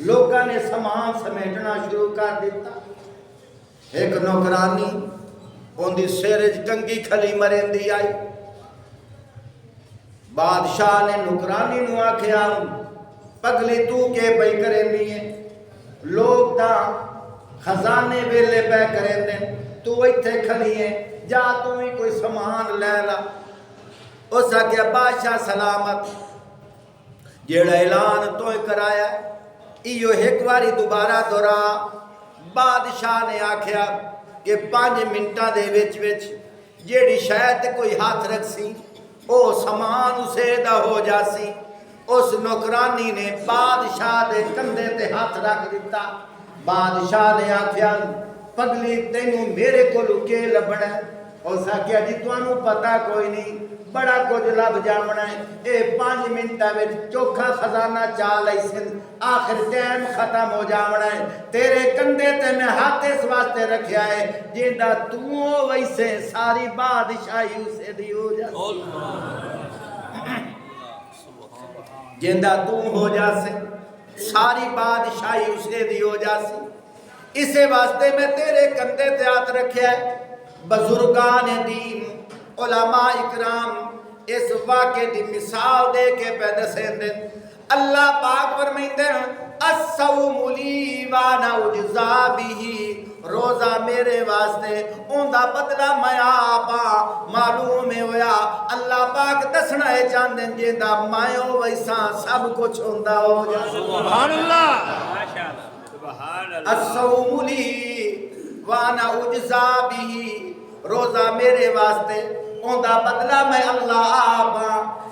لوگاں نے سامان سمیٹنا شروع کر دیتا ایک نوکرانی اندی سیرج کنگی کھلی مرندی آئی بادشاہ نے نوکرانی نو آکھیا پگلی تو کے پئی کرنی ہے لوگ تا خزانے ویلے پہ کرندے تو ایتھے کھلی ہے جا تو ہی کوئی سامان لے لا اس آکھیا بادشاہ سلامت جیڑا اعلان تو کرایا ایو ایک واری دوبارہ دورا بادشاہ نے آکھیا کہ 5 منٹاں دے وچ وچ جیڑی شاید کوئی ہاتھ رکھ سی او سامان اسے دا ہو جاسی اس نوکرانی نے بادشاہ دے کندھے تے ہاتھ رکھ دیتا بادشاہ نے آکھیا پگلی تینوں میرے کو لکے لبنا اس آکھیا جی تانوں پتہ کوئی نہیں بڑا کچھ لب جامنا ہے اے 5 منٹاں وچ چوکھا خزانہ چا لئی سن آخر ٹائم ختم ہو جامنا ہے تیرے کندھے تے میں ہاتھ اس واسطے رکھیا ہے جیندا تو ویسے ساری بادشاہی اسے دی ہو جا جیندا تو ہو جا سے ساری بادشاہی اسے دی ہو جا سی اسے واسطے میں تیرے کندے تے ہاتھ رکھیا ہے بزرگان دین علماء اکرام اس واقعے دی مثال دے کے پہ دسیں دیں اللہ پاک فرمائندے ہیں الصوم لی وانا اجزا بھی روزہ میرے واسطے اوندا بدلہ میں آپا معلوم ہویا اللہ پاک دسنا ہے چاندیں جیندہ مائیو ویسا سب کچھ ہوندا ہو جا سبحان اللہ ماشاءاللہ سبحان اللہ الصوم لی وانا اجزا بھی روزہ میرے واسطے اوندا بدلہ میں اللہ آپا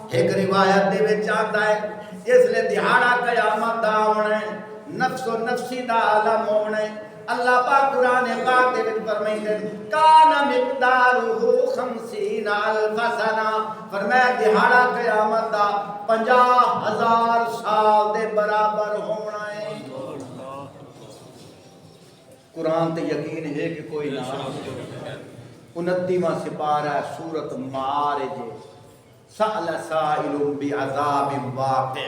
ایک روایت دے وچ آندا ہے جس لئے دہاڑا قیامت دا ہونا ہے نفس و نفسی دا عالم ہونا ہے اللہ پاک قرآن پاک دے وچ فرمائندے کان مقدارہ 50,000 سنہ فرمایا دہاڑا قیامت دا 50,000 سال دے برابر ہونا ہے قرآن تے یقین ہے کہ کوئی نہ 29واں سپارہ سورۃ معارج سأل سائل بعذاب واقع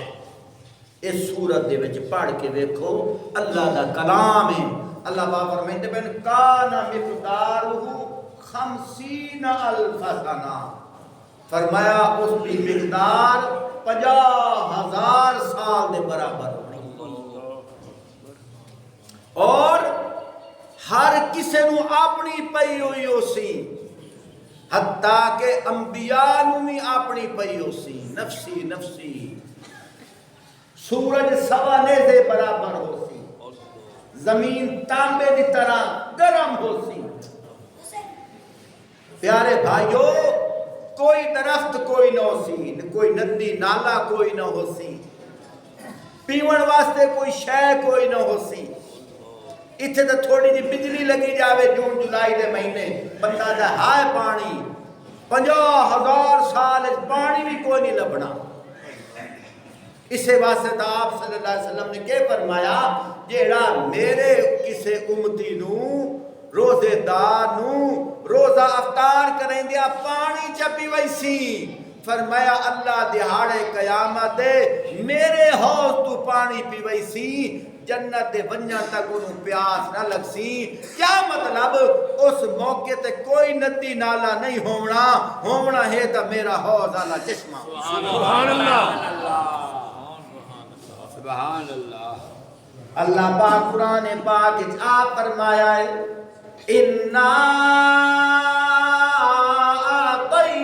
اس سورت دے وچ پڑھ کے دیکھو اللہ دا کلام ہے اللہ بابا فرمائندے بین کان مقدارہ 50,000 سنہ فرمایا اس کی مقدار 50,000 سال دے برابر اور ہر کسے نو اپنی پئی ہوئی ہو سی حتیٰ کہ انبیاء نو بھی اپنی پئی ہو سی نفسی نفسی سورج سوا نیزے برابر ہو سی زمین تانبے دی طرح گرم ہو سی پیارے بھائیو کوئی درخت کوئی نہ ہو سی کوئی ندی نالا کوئی نہ ہو سی پیون واسطے کوئی شے کوئی نہ ہو سی اتھے تو تھوڑی جی بجلی لگی جاوے جون جولائی دے مہینے بندہ دا ہائے پانی 50,000 سال پانی بھی کوئی نہیں لبنا اسے واسطے تو آپ صلی اللہ علیہ وسلم نے کیا فرمایا جیڑا میرے کسے امتی نو روزے دار نو روزہ افطار کریں دیا پانی چپی ویسی فرمایا اللہ دہاڑے قیامت دے میرے حوض تو پانی پی ویسی جنت دے ونجا تک انہوں پیاس نہ لگ سی کیا مطلب اس موقع تے کوئی ندی نالا نہیں ہونا ہے تو میرا حوض والا چشمہ سبحان اللہ سبحان اللہ اللہ پاک قرآن پاک آپ فرمایا ہے اِنَّا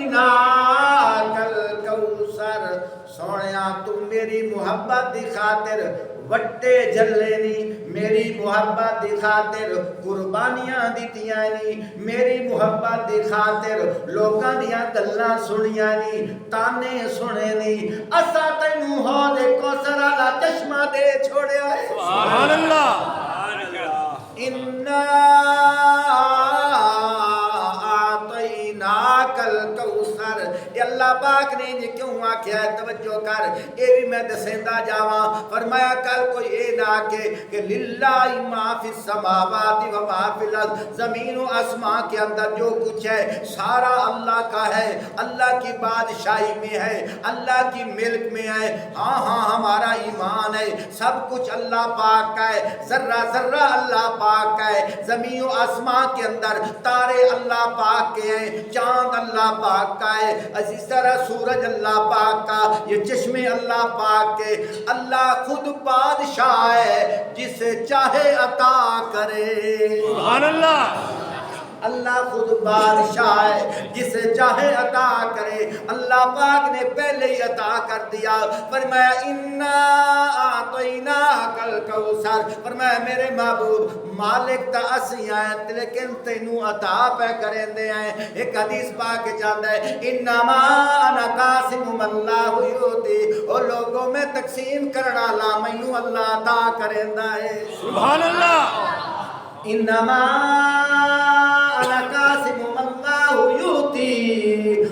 أَعْطَيْنَاكَ الْكَوْثَرَ سونیا تم میری محبت دی خاطر وٹے جلے نی میری محبت دی خاطر قربانیاں دیتیاں نی میری محبت دی خاطر لوکاں دیاں گلاں سنیاں نی تانے سنے نی اسا تینوں حوض کوثر والا چشمہ دے چھوڑیا ہے سبحان اللہ اِنَّا أَعْطَيْنَاكَ الْكَوْثَرَ یہ اللہ پاک نے یہ کیوں آکھیا ہے توجہ کر یہ بھی میں دسیندہ جاواں فرمایا کل کوئی اے نہ کہ للہ ما فی السماوات و ما فی الارض زمین و آسمان کے اندر جو کچھ ہے سارا اللہ کا ہے اللہ کی بادشاہی میں ہے اللہ کی ملک میں ہے ہاں ہمارا ایمان ہے سب کچھ اللہ پاک کا ہے ذرہ ذرہ اللہ پاک کا ہے زمین و آسمان کے اندر تارے اللہ پاک کے ہیں چاند اللہ پاک کا ہے اسی طرح سورج اللہ پاک کا یہ چشمے اللہ پاک کے اللہ خود بادشاہ ہے جسے چاہے عطا کرے سبحان اللہ اللہ خود بادشاہ ہے جسے چاہے عطا کرے اللہ پاک نے پہلے ہی عطا کر دیا فرمایا اِنَّا أَعْطَيْنَاكَ الْكَوْثَرَ فرمایا میرے محبوب مالک تا اسی آئے لیکن تینوں عطا پہ کریں دے آئے ایک حدیث پاک چاہتا ہے اِنَّمَا أَنَا قَاسِمُ مَنْ اللَّهُ يُؤْتِي اور لوگوں میں تقسیم کرنا لا مینوں اللہ عطا کریں دا ہے سبحان اللہ اِنَّمَا أَنَا قَاسِمُ مَنْ اللَّهُ يُؤْتِي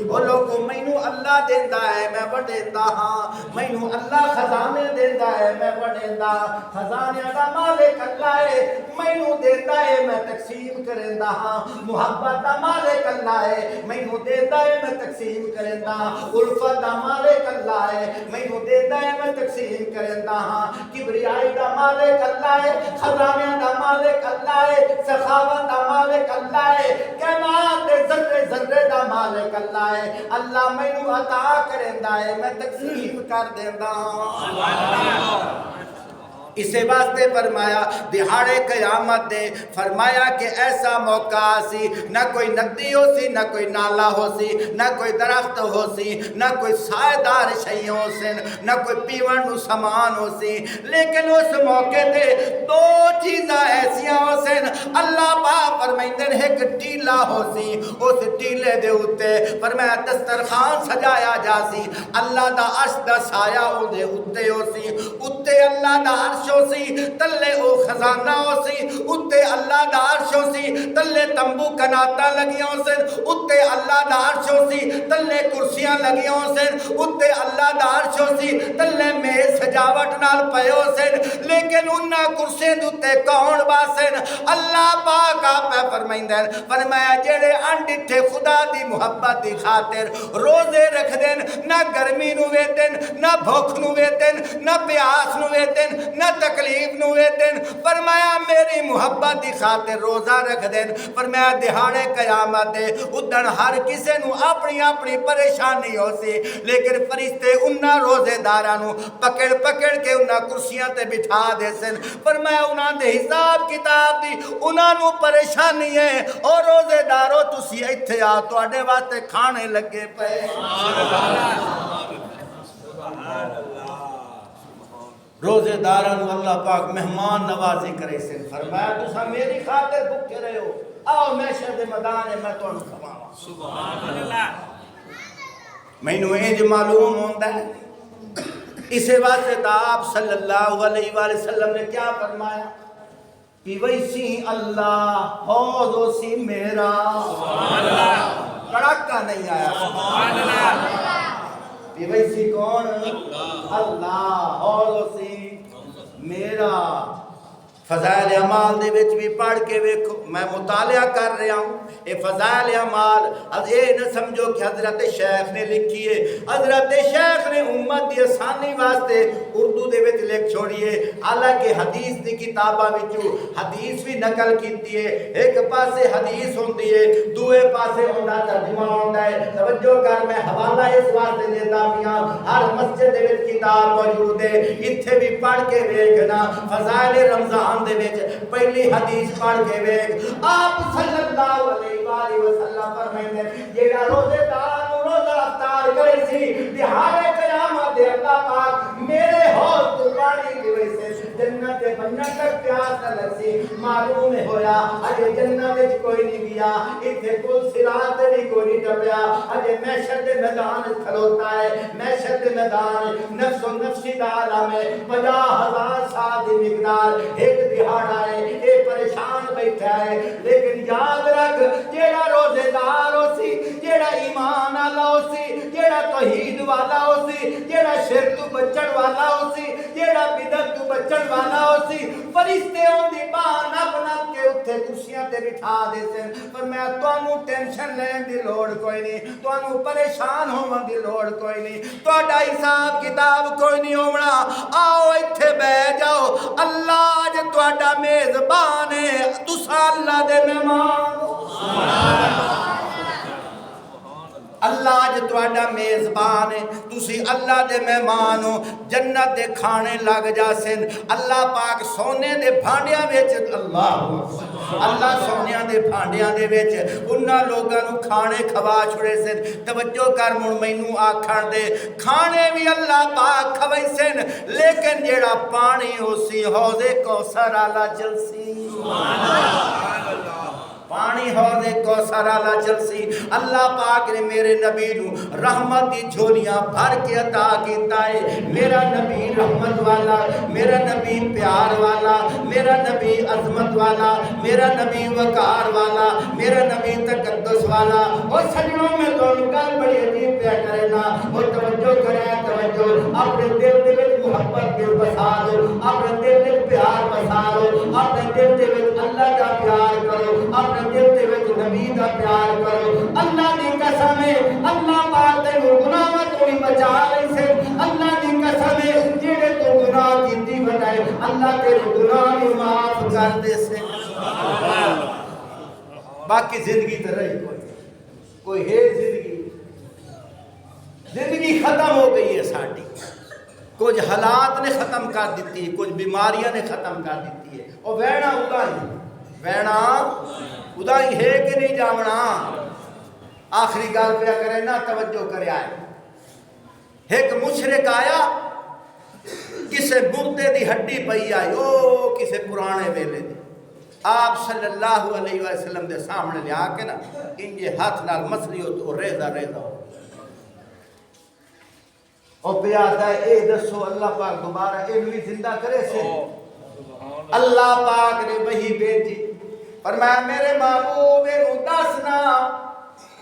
اور لوگوں مینوں اللہ دیندہ ہے میں بڑھیندہ ہاں مینوں اللہ خزانے دیندا ہے میں وڈیندا خزانیاں دا مالک اللہ ہے مینوں دیندا ہے میں تقسیم کریندا ہاں محبت دا مالک اللہ ہے مینوں دیندا ہے میں تقسیم کریندا الفت دا مالک اللہ ہے مینوں دیندا ہے میں تقسیم کریندا ہاں کبریائی دا مالک اللہ ہے خزانیاں دا مالک اللہ ہے سخاوت دا مالک اللہ ہے کائنات دے ذرے ذرے دا مالک اللہ ہے اللہ مینوں عطا کریندا ہے میں تقسیم کر دیندا ہاں اسے واسطے فرمایا دہاڑے قیامت دے فرمایا کہ ایسا موقع سی نہ کوئی ندی ہو سی نہ کوئی نالا ہو سی نہ کوئی درخت ہو سی نہ کوئی سائیدار شئی ہو سی نہ کوئی پیون نو سامان ہو سی لیکن اس موقع تے دو چیزاں ایسیاں ہو سی اللہ پاک فرمائندے ایک ٹیلا ہو سی اس ٹیلے دے اوتے فرمایا دسترخوان سجایا جا سی اللہ دا عرش دا سایہ او دے اوتے ہو سی اوتے اللہ دا عرش ہو سی تلے او خزانہ ہو سی اتے اللہ دا عرش ہو سی تلے تمبو کناتا لگیاں ہو سی اتے اللہ دا عرش ہو سی تلے کرسیاں لگیاں ہو سی اتے اللہ دا عرش ہو سی تلے میز سجاوٹ نال پئے ہو سی لیکن انہاں کرسیاں دے کون باسن اللہ پاک آپ فرمائندے فرمایا جڑے انڈٹھے خدا دی محبت دی خاطر روزے رکھ دین نہ گرمی نو ویتن نہ بھوک نو ویتن نہ پیاس نو ویتن نہ تکلیف نو ویتن فرمایا میری محبت دی خاطر روزہ رکھ دین فرمایا دہاڑے قیامت دے ادھن ہر کسے نو اپنی اپنی پریشانی ہو سی لیکن فرشتے انہاں روزے داراں نو پکڑ پکڑ کے انہاں کرسیاں تے بٹھا دے سن فرمایا انہاں دے حساب کتاب دی انہاں نو پریشانی ہے اور روزے دارو تسی ایتھے آ تواڈے واسطے کھانے لگے پئے روزے داراں نو اللہ پاک مہمان نوازی کرے سن فرمایا تساں میری خاطر بھوکے رہے ہو آؤ محشر دے میدان میں تانوں کھواواں سبحان اللہ مینوں انج معلوم ہوندا ہے اسے واسطے تا آپ صلی اللہ علیہ وآلہ وسلم نے کیا فرمایا کہ ویسی اللہ حوض ہو سی میرا سبحان اللہ کڑکا نہیں آیا سبحان اللہ کہ ویسی کون اللہ حوض ہو سی میرا فضائل اعمال دے وچ بھی پڑھ کے ویکھو میں مطالعہ کر رہا ہوں اے فضائل اعمال از اے نہ سمجھو کہ حضرت شیخ نے لکھی ہے حضرت شیخ نے امت دی آسانی واسطے اردو دے وچ لکھ چھوڑی ہے حالانکہ حدیث دی کتاباں وچوں حدیث بھی نقل کیتی ہے ایک پاسے حدیث ہوندی ہے دوے پاسے اوندا ترجمہ ہوندا ہے توجہ کر میں حوالہ اس واسطے دیتا پیاں ہر مسجد دے وچ کتاب موجود ہے ایتھے بھی پڑھ کے ویکھنا فضائل رمضان دے وچ پہلی حدیث پڑھ کے ویکھ آپ صلی اللہ علیہ وآلہ وسلم فرمائندے جیڑا روزے دار نو روزہ افطار کرے سی دہاڑے قیامت دے اللہ پاک میرے حوض تو پانی دی وجہ سے جنت دے بننے تک پیاس نہ لگ سی معلوم ہویا اجے جنت وچ کوئی نہیں گیا ایتھے پل صراط تے بھی کوئی نہیں ٹپیا اجے محشر دے میدان کھلوتا ہے محشر دے میدان نفس و نفسی دا عالم ہے 50,000 سال دی مقدار ایک دہاڑا ہے اے پریشان بیٹھا ہے لیکن یاد رکھ جیڑا روزے دار ہو سی جیڑا ایمان والا ہو سی جیڑا توحید والا ہو سی جیڑا شرک تو بچن والا ہو سی جیڑا بدعت تو بچن والا ہو سی فرشتے اون دی باہ نپ نپ کے اوتھے کرسیاں تے بٹھا دے سن پر میں تانوں ٹینشن لین دی لوڑ کوئی نہیں تانوں پریشان ہون دی لوڑ کوئی نہیں تہاڈا حساب کتاب کوئی نہیں ہونا آؤ ایتھے بیٹھ جاؤ اللہ اج تہاڈا میزبان ہے تساں اللہ دے مہمان اللہ اج تہاڈا میزبان ہے تسی اللہ دے مہمان ہو جنت دے کھانے لگ جاسن اللہ پاک سونے دے بھانڈیاں وچ اللہ سونیاں دے بھانڈیاں دے وچ انہاں لوکاں نوں کھانے کھوا چھڑے سن توجہ کر مڑ مینوں آکھن دے کھانے بھی اللہ پاک کھوائے سن لیکن جیڑا پانی ہو سی حوض کوثر والا چلسی سبحان اللہ پانی حوض کوثر والا چلسی اللہ پاک نے میرے نبی نو رحمت دی جھولیاں بھر کے عطا کیتا ہے میرا نبی رحمت والا میرا نبی پیار والا میرا نبی عظمت والا میرا نبی وقار والا میرا نبی تقدس والا اور سجنوں میں تو گل بڑی عجیب پہ کرے نا وہ توجہ کرے توجہ اپنے دل دے وچ محبت دل بسا لو اپنے دل دے پیار بسا لو اپنے دل دے وچ اللہ دا پیار کرو اپنے دل دے وچ نبی دا پیار کرو اللہ دی قسم ہے اللہ پاک تینوں گناہاں تو نہیں بچا لے سے اللہ دی قسم ہے جڑے تو گناہ کیتی بتائے اللہ تیرے گناہ بھی معاف کر دے سے باقی زندگی تو رہی کوئی ہے زندگی ختم ہو گئی ہے ساڑی کچھ حالات نے ختم کر دیتی کچھ بیماریاں نے ختم کر دیتی ہے اور وینا ادائی ہے کہ نہیں جاونا آخری گل پہ کرے نا توجہ کرے آئے ایک مشرک آیا کسے مردے دی ہڈی پئی آئی او کسے پرانے ویلے دی آپ صلی اللہ علیہ وسلم دے سامنے لے آکے نا انجے ہاتھ نال مسلی ہو تو ریزہ ہو اور پہ آتا ہے اے دسو اللہ پاک دوبارہ علمی زندہ کرے سے اللہ پاک نے وہی بھیجی فرمایا میرے محبوب دسنا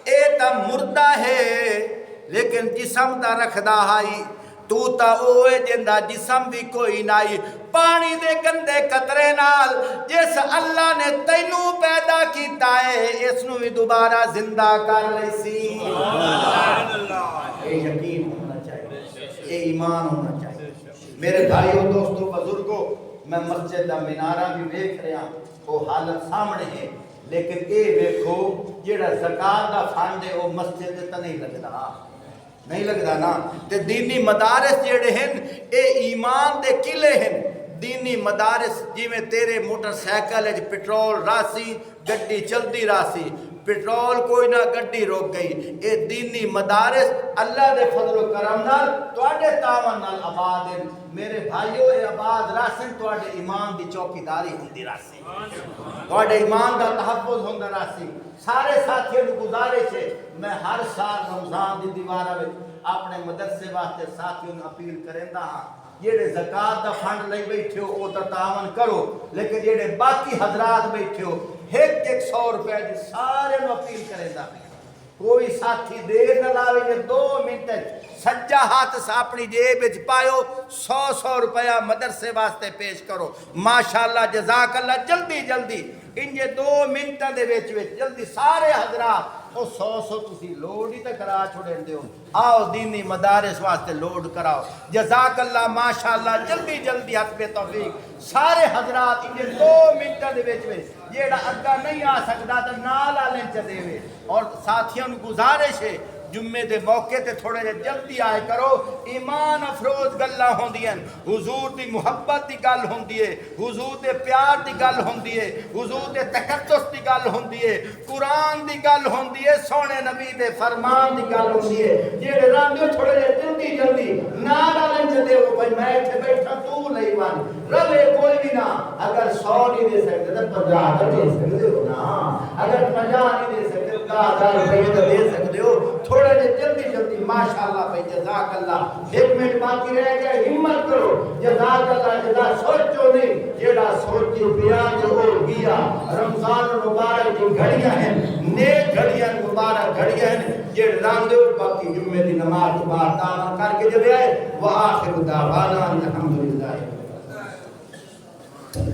اے تا مردہ ہے لیکن جسم دا رکھدا ہائی تو تا اوے جندہ جسم بھی کوئی نائی پانی دے گندے قطرے نال جس اللہ نے تینوں پیدا کیتا ہے اس نو بھی دوبارہ زندہ کر لیسی اے یقین ہونا چاہیے اے ایمان ہونا چاہیے میرے بھائیوں دوستوں بزرگوں میں مسجد دا منارہ بھی دیکھ رہا وہ حالت سامنے ہے لیکن اے دیکھو جیڑا زکات دا فنڈ ہے وہ مسجد تے نہیں لگدا نا تے دینی مدارس جڑے ہیں اے ایمان دے قلعے ہیں دینی مدارس جی میں تیرے موٹر سائیکل ہے پیٹرول راسی گڈی چلدی راسی پیٹرول کوئی نہ گڈی روک گئی اے دینی مدارس اللہ دے فضل و کرم نال تواڈے تعاون نال آباد ہیں میرے بھائیو اے آباد راسن تواڈے ایمان دی چوکیداری ہوندی راسی تواڈے ایمان دا تحفظ ہوندا راسی سارے ساتھیوں کو گزارش ہے میں ہر سال رمضان دی دیوارہ میں اپنے مدرسے واسطے ساتھیوں نے اپیل کریندا ہاں جڑے زکات دا فنڈ لئی بیٹھے ہو او تے تعاون کرو لیکن جڑے باقی حضرات بیٹھے ہو ایک 100 روپے دی سارے نو اپیل کریندا کوئی ساتھی دیر نہ لاوے جے 2 منٹ سجا ہاتھ سے اپنی جیب وچ پایو 100 روپیہ مدرسے واسطے پیش کرو ماشاءاللہ جزاک اللہ جلدی جلدی انجے 2 منٹاں دے وچ جلدی سارے حضرات او 100 تسی لوڈ ہی تے کرا چھوڑن دیو آؤ دینی مدارس واسطے لوڈ کراؤ جزاک اللہ ماشاءاللہ جلدی جلدی حسب توفیق سارے حضرات انجے 2 منٹاں دے وچ جیڑا اگا نہیں آ سکدا تے نال آلیں چ دیوے اور ساتھیوں کو گزارش ہے جمعے دے موقع تے تھوڑے جے جلدی آئے کرو ایمان افروز گلاں ہوندیاں حضور دی محبت دی گل ہوندی ہے حضور دے پیار دی گل ہوندی ہے حضور دے تقدس دی گل ہوندی ہے قرآن دی گل ہوندی ہے سونے نبی دے فرمان دی گل ہوندی ہے جڑے راندے تھوڑے جے جلدی جلدی نال آلیں چ دیو بھائی میں ایتھے بیٹھا تو لئی ون رلے کوئی بھی نہ اگر 100 نہیں دے سکتے تے 50 دے سکتے ہو نا اگر 50 نہیں دے سکتے 10,000 روپے تے دے سکتے ہو تھوڑے جے جلدی جلدی ماشاءاللہ بھائی جزاک اللہ 1 منٹ باقی رہ گیا ہمت کرو جزاک اللہ جزا سوچو نہیں جیڑا سوچی پیا جو ہو گیا رمضان مبارک کی گھڑیاں ہیں نیک گھڑیاں مبارک گھڑیاں ہیں جیڑ راندے باقی جمعے دی نماز بعد تعاون کر کے جب آئے وآخر دعوانا الحمد